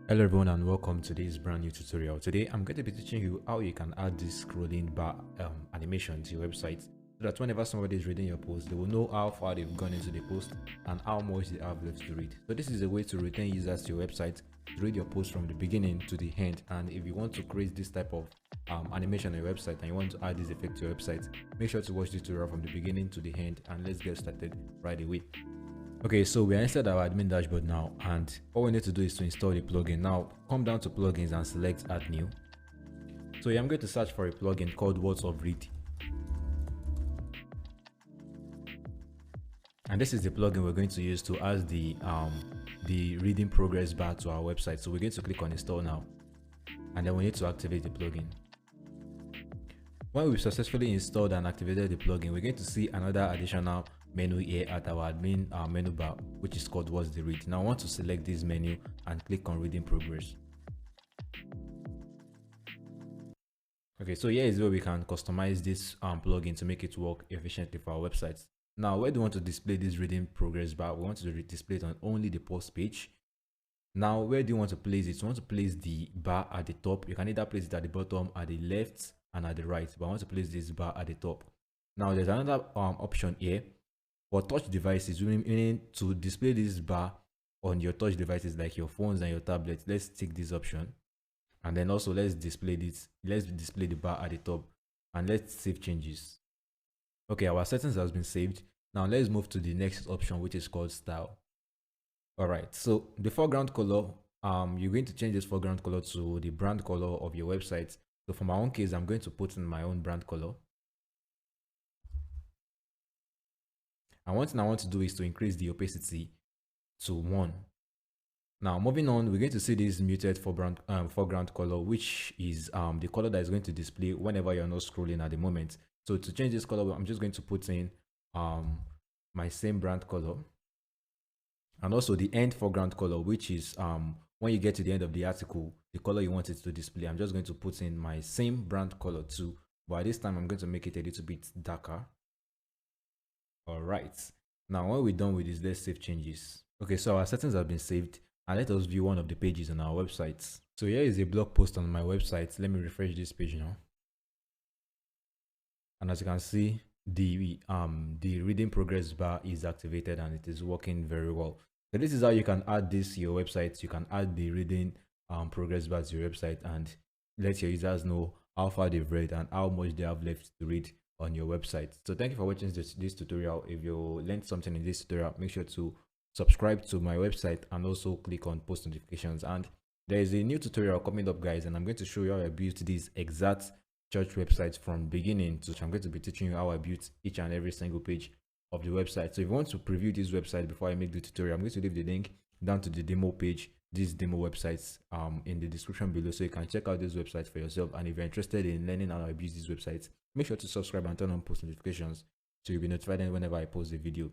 Hello everyone and welcome to this brand new tutorial. Today I'm going to be teaching you how you can add this scrolling bar animation to your website so that whenever somebody is reading your post, they will know how far they've gone into the post and how much they have left to read. So this is a way to retain users to your website, to read your post from the beginning to the end. And if you want to create this type of animation on your website and you want to add this effect to your website, make sure to watch the tutorial from the beginning to the end, and let's get started right away. Okay, so we are inside our admin dashboard now, and all we need to do is to install the plugin. Now come down to plugins and select add new. So I'm going to search for a plugin called Words of Read, and this is the plugin we're going to use to add the reading progress bar to our website. So we're going to click on install now, and then we need to activate the plugin. When we've successfully installed and activated the plugin, we're going to see another additional menu here at our admin menu bar, which is called What's the Read. Now I want to select this menu and click on reading progress. Okay, so here is where we can customize this plugin to make it work efficiently for our websites. Now, where do we want to display this reading progress bar? We want to display it on only the post page. Now, where do you want to place it? You want to place the bar at the top. You can either place it at the bottom, at the left, and at the right, but I want to place this bar at the top. Now, there's another option here for touch devices, meaning to display this bar on your touch devices like your phones and your tablets. Let's tick this option, and then also let's display the bar at the top, and let's save changes. Okay, our settings has been saved. Now let's move to the next option, which is called style. All right, so the foreground color, you're going to change this foreground color to the brand color of your website. So for my own case, I'm going to put in my own brand color. And one thing I want to do is to increase the opacity to 1. Now moving on, we're going to see this muted foreground color, which is the color that is going to display whenever you're not scrolling at the moment. So to change this color, I'm just going to put in my same brand color, and also the end foreground color, which is when you get to the end of the article, the color you want it to display. I'm just going to put in my same brand color too, but this time I'm going to make it a little bit darker. All right, now when we're done with this, let's save changes. Okay, so our settings have been saved, and let us view one of the pages on our website. So here is a blog post on my website. Let me refresh this page now, and as you can see, the reading progress bar is activated and it is working very well. So this is how you can add this to your website. You can add the reading progress bar to your website and let your users know how far they've read and how much they have left to read on your website. So thank you for watching this tutorial. If you learned something in this tutorial, make sure to subscribe to my website and also click on post notifications. And there is a new tutorial coming up, guys, and I'm going to show you how I built this exact church website from beginning to. I'm going to be teaching you how I built each and every single page of the website. So if you want to preview this website before I make the tutorial, I'm going to leave the link down to the demo page, these demo websites in the description below, so you can check out this website for yourself. And if you're interested in learning how I build these websites, make sure to subscribe and turn on post notifications so you'll be notified whenever I post a video.